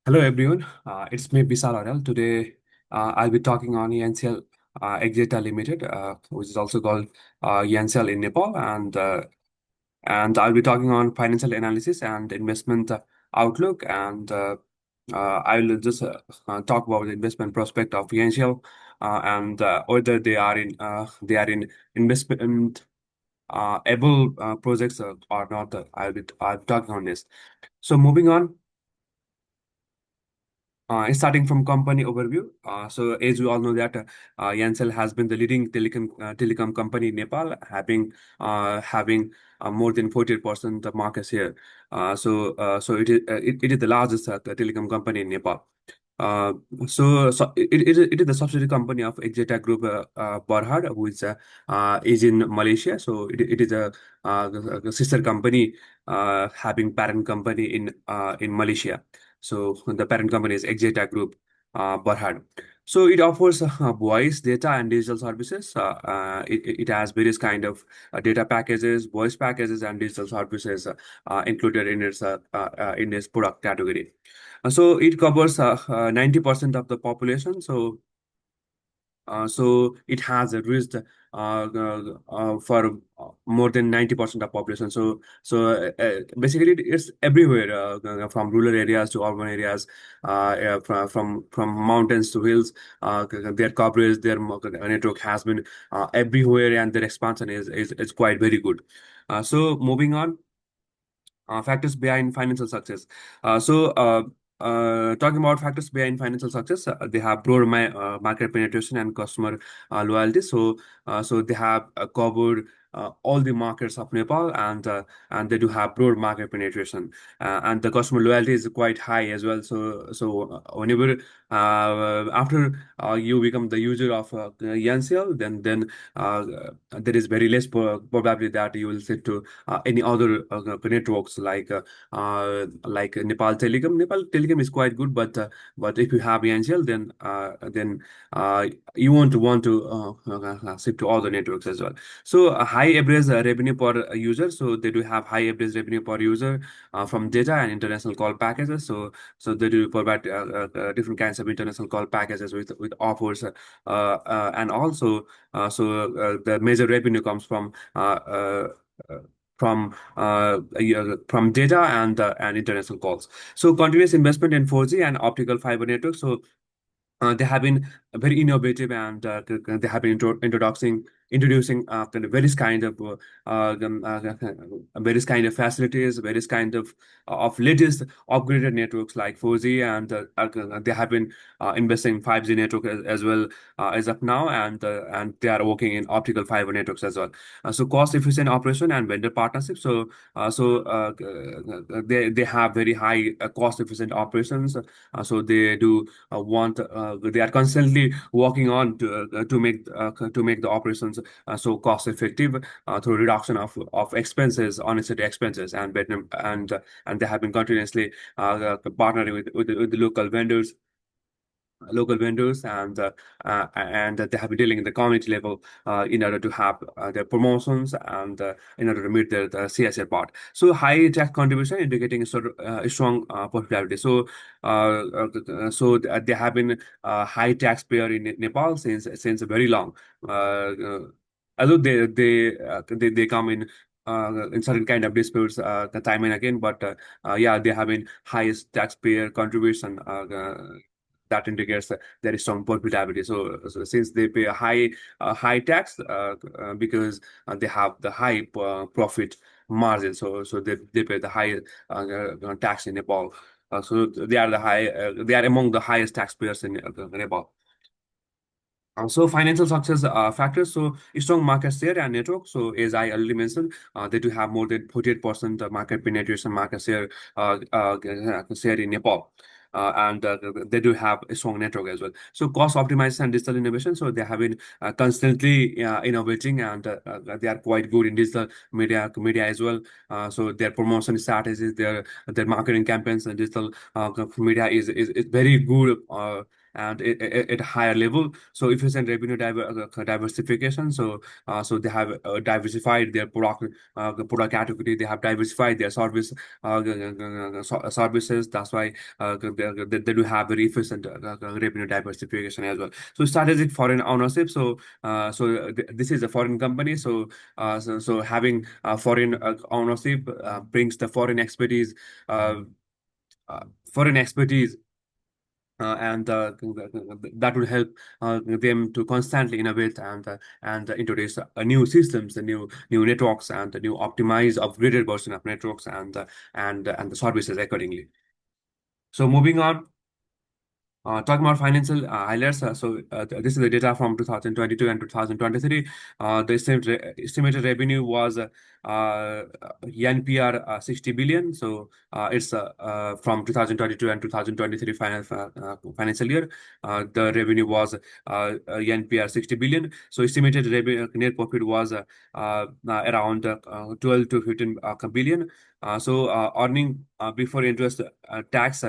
Hello everyone, it's me Bisal Aral. Today I'll be talking on Ncell Axiata Limited, which is also called Ncell in Nepal, and I'll be talking on financial analysis and investment outlook, and I will just talk about the investment prospect of Ncell and whether they are in investment able projects or not. I'll be talking on this. So moving on. Starting from company overview, so as we all know that Ncell has been the leading telecom company in Nepal, having more than 40% of market share. So it is the largest telecom company in Nepal. Uh, it is the subsidiary company of Axiata Group Berhad, who is in Malaysia. So it is a sister company having parent company in Malaysia. So the parent company is Axiata Group Berhad. So it offers voice, data, and digital services. It has various kind of data packages, voice packages, and digital services included in its product category. So it covers 90% of the population. So it has reached for more than 90% of population. So basically it's everywhere, from rural areas to urban areas, from mountains to hills. Their coverage, their network has been everywhere, and their expansion is quite very good. So moving on, factors behind financial success. Talking about factors behind financial success, they have broad market penetration and customer loyalty. So they have covered all the markets of Nepal, and they do have broad market penetration, and the customer loyalty is quite high as well. So whenever after you become the user of Ncell, then there is very less probability that you will shift to any other networks like Nepal Telecom. Nepal Telecom is quite good, but if you have Ncell, then you won't want to shift to other networks as well. So a high average revenue per user. So they do have high average revenue per user from data and international call packages. So they do provide different kinds of international call packages with offers, and also the major revenue comes uh, from from data and international calls. So continuous investment in 4G and optical fiber networks. So they have been very innovative, and they have been introducing kind of various kind of facilities, various kind of latest upgraded networks like 4G, and they have been investing in 5G network as well as of now, and they are working in optical fiber networks as well. So cost efficient operation and vendor partnership. They have very high cost efficient operations. So they do they are constantly working on to make the operations so cost effective through reduction of expenses, unnecessary expenses, and they have been continuously partnering with the local vendors, and they have been dealing in the community level in order to have their promotions, and in order to meet the CSA part. So high tax contribution indicating a strong popularity. They have been high taxpayer in Nepal since very long. Although they come in certain kind of disputes time and again, but yeah, they have been highest taxpayer contribution. That indicates there is strong profitability. So since they pay a high tax, because they have the high profit margin, so they pay the high tax in Nepal. So they are among the highest taxpayers in Nepal. So financial success factors. So strong market share and network. So as I already mentioned, they do have more than 48% market penetration, market share in Nepal. And they do have a strong network as well. So cost optimization and digital innovation. So they have been constantly innovating, and they are quite good in digital media as well. So their promotion strategies, their marketing campaigns and digital media is very good. and at a higher level. So efficient revenue diversification. So they have diversified their product category. They have diversified their services. That's why they do have very efficient revenue diversification as well. So strategic foreign ownership. This is a foreign company. So having foreign ownership brings the uh, foreign expertise and that will help them to constantly innovate and introduce new systems, the new networks, and the new optimized, upgraded version of networks and the services accordingly. So moving on. Talking about financial highlights, this is the data from 2022 and 2023. The estimated revenue was NPR 60 billion. So it's from 2022 and 2023 financial year. The revenue was NPR 60 billion. So estimated revenue net profit was around 12 to 15 billion. Earning before interest tax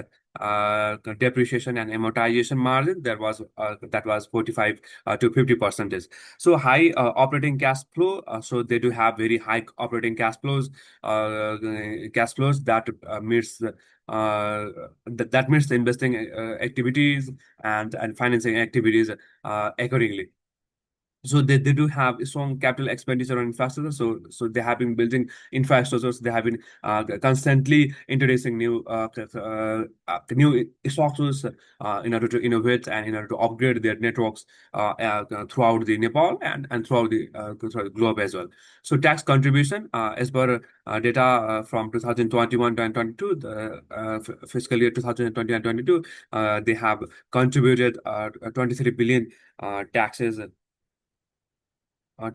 depreciation and amortization margin that was 45 to 50 percentage. So high operating cash flow. So they do have very high operating cash flows that meets that meets the investing activities and financing activities accordingly. So they do have strong capital expenditure on infrastructure. So they have been building infrastructures. They have been constantly introducing new structures in order to innovate and in order to upgrade their networks throughout the Nepal and throughout the globe as well. So tax contribution as per data from 2021 and 22, the fiscal year 2020 and 22, they have contributed 23 billion taxes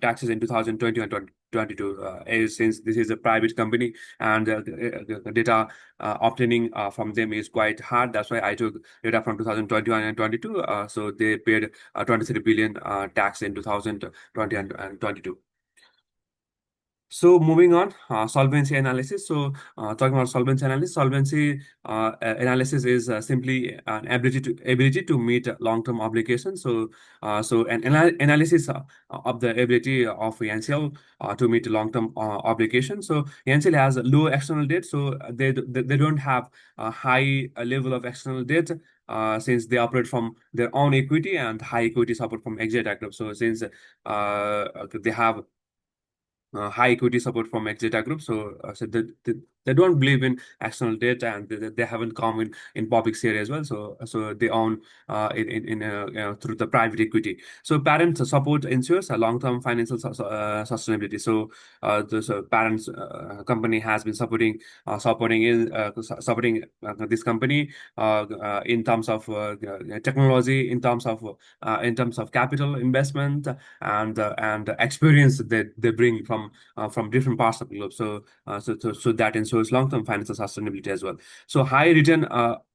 taxes in 2020 and 2022. Since this is a private company and the data obtaining from them is quite hard, that's why I took data from 2021 and 22. So they paid 23 billion tax in 2020 and 22. So moving on, solvency analysis. Talking about solvency analysis is simply an ability to meet long-term obligations. An analysis of the ability of Ncell to meet long-term obligations. So Ncell has low external debt, so they don't have a high level of external debt. Since they operate from their own equity and high equity support from Axiata Group. So since they have high equity support from Axiata Group. So they don't believe in external debt and they haven't come in public share as well. So they own through the private equity. So parent support ensures a long-term financial sustainability. The parents company has been supporting this company in terms of technology, in terms of capital investment and experience that they bring from different parts of the globe. So that ensures long-term financial sustainability as well. So high return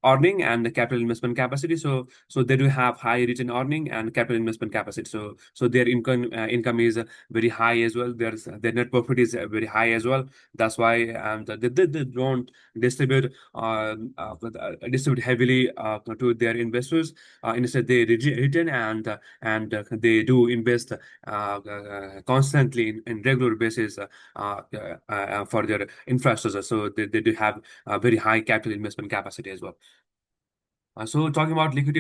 earning and capital investment capacity. So they do have high return earning and capital investment capacity. So their income is very high as well. Their net profit is very high as well. That's why they don't distribute distribute heavily to their investors. Instead, they return and they do invest constantly in regular basis for their infrastructure. So they do have a very high capital investment capacity as well. So talking about liquidity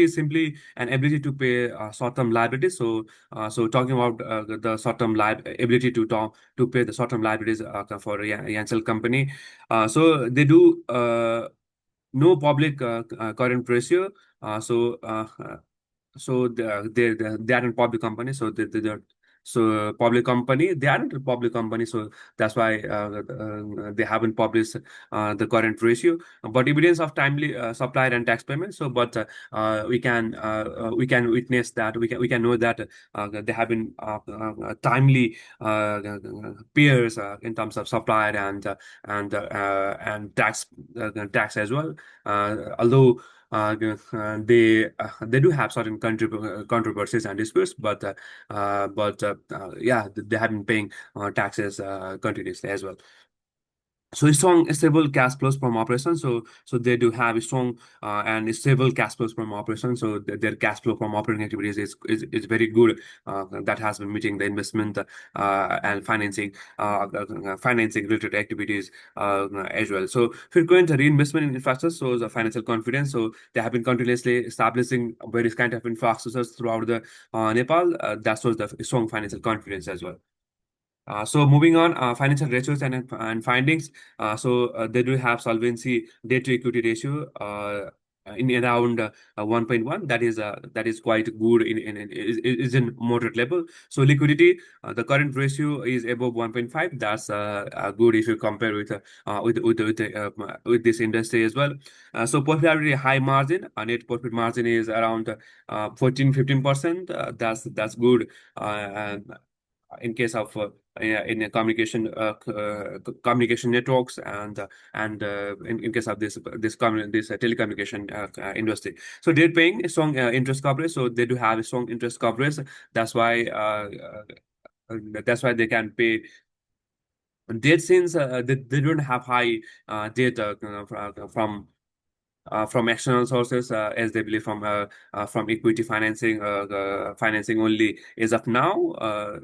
is simply an ability to pay short-term liabilities. So talking about the short-term ability to pay the short-term liabilities for Ncell company. So they do no public current ratio. So they aren't public company. Public company, they aren't a public company. So that's why they haven't published the current ratio. But evidence of timely supplier and tax payment. We can witness that we can know that they have been timely payers in terms of supplier and tax as well. Although they do have certain controversies and disputes, but yeah, they have been paying taxes continuously as well. So strong stable cash flows from operations. So they do have strong and stable cash flows from operations. So their cash flow from operating activities is very good. That has been meeting the investment and financing related activities as well. So frequent reinvestment in infrastructure shows a financial confidence. So they have been continuously establishing various kind of infrastructures throughout the Nepal. That shows the strong financial confidence as well. So moving on, financial ratios and findings. They do have solvency debt to equity ratio in around 1.1. That is quite good is in moderate level. So liquidity, the current ratio is above 1.5. That's good if you compare with this industry as well. So profitability high margin, net profit margin is around 14-15%. That's good. And in case of in a communication networks and in case of this telecommunication industry. So they're paying a strong interest coverage. So they do have a strong interest coverage. That's why that's why they can pay debt, since they don't have high debt from external sources, as they believe from equity financing only as of now.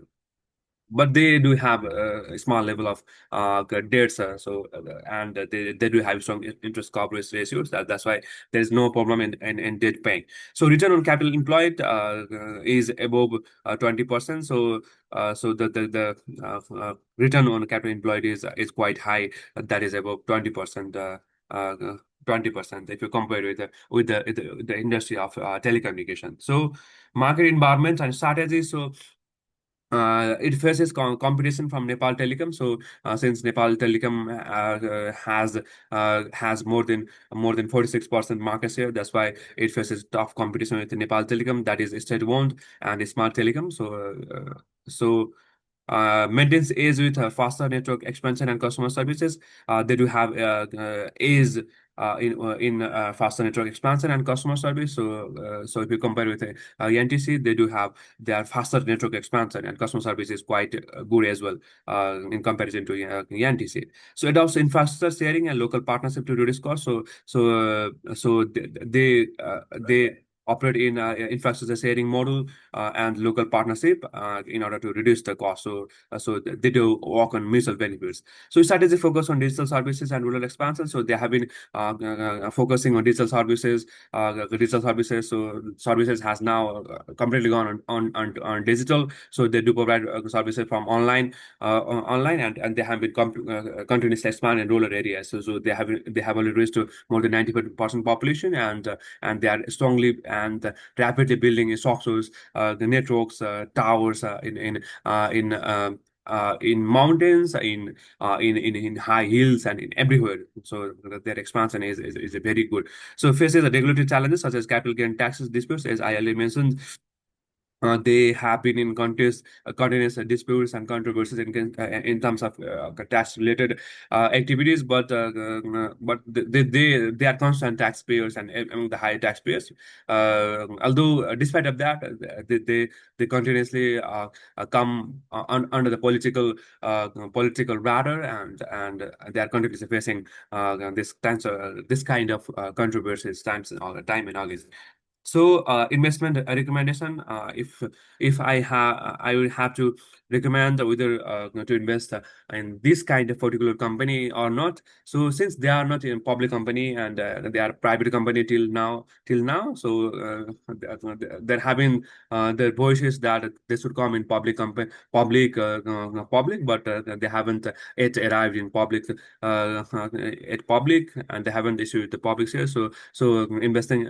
But they do have a small level of debts, and they do have strong interest coverage ratios. That's why there is no problem in debt paying. So return on capital employed is above 20%. So return on capital employed is quite high. That is above 20%. 20% if you compare with the industry of telecommunication. So market environment and strategy. So it faces competition from Nepal Telecom. So since Nepal Telecom has more than 46% market share, that's why it faces tough competition with Nepal Telecom, that is state-owned and smart telecom. Maintains ease with faster network expansion and customer services. They do have ease in faster network expansion and customer service. So if you compare with NTC, they do have their faster network expansion and customer service is quite good as well in comparison to NTC. So it also infrastructure sharing and local partnership to reduce cost. They operate in infrastructure sharing model and local partnership in order to reduce the cost. So they do work on mutual benefits. So strategy focus on digital services and rural expansion. So they have been focusing on digital services. So services has now completely gone on digital. So they do provide services from online, and they have been continuously expanding in rural areas. So they have already reached to more than 90% population, and they are strongly and rapidly building structures, the networks, towers in mountains, in high hills, and in everywhere. So their expansion is very good. So faces the regulatory challenges such as capital gain taxes disputes, as I earlier mentioned. They have been in continuous disputes and controversies in terms of tax-related activities, but they are constant taxpayers and among the high taxpayers. Although, despite of that, they continuously come under the political radar, and they are continuously facing this kind of controversies time and all this. So investment recommendation. If I will have to recommend whether to invest in this kind of particular company or not. So since they are not a public company, and they are a private company till now. So there have been the voices that they should come in public, but they haven't yet arrived in public, and they haven't issued the public shares. So investing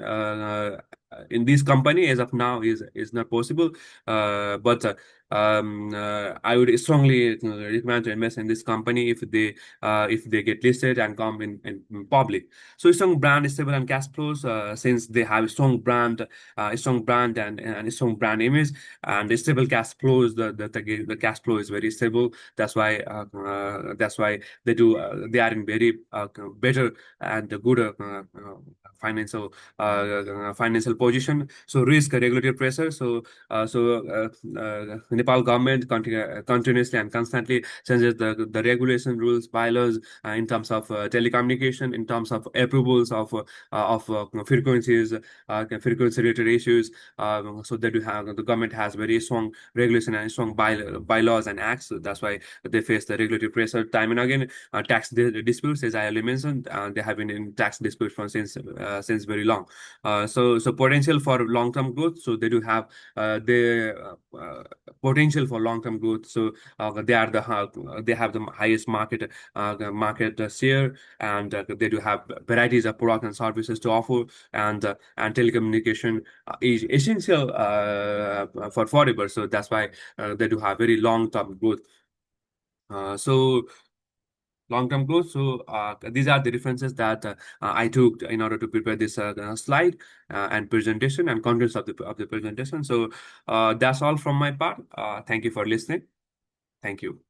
in this company as of now is not possible. But I would strongly recommend to invest in this company if they get listed and come in public. So strong brand, stable and cash flows, since they have a strong brand and a strong brand image and stable cash flows. The cash flow is very stable. That's why they are in very better and good financial position. So risk regulatory pressure. So Nepal government continuously and constantly changes the regulation, rules, bylaws in terms of telecommunication, in terms of approvals of frequencies, frequency related issues. So they do have the government has very strong regulation and strong bylaws and acts. So that's why they face the regulatory pressure time and again. Tax disputes, as I already mentioned, they have been in tax disputes from since very long. So potential for long term growth. So they do have the potential for long term growth. So they have the highest market share, and they do have varieties of products and services to offer, and telecommunication is essential for forever. So that's why they do have very long term growth. So long-term growth. So these are the references that I took in order to prepare this slide and presentation and contents of the presentation. So that's all from my part. Thank you for listening. Thank you.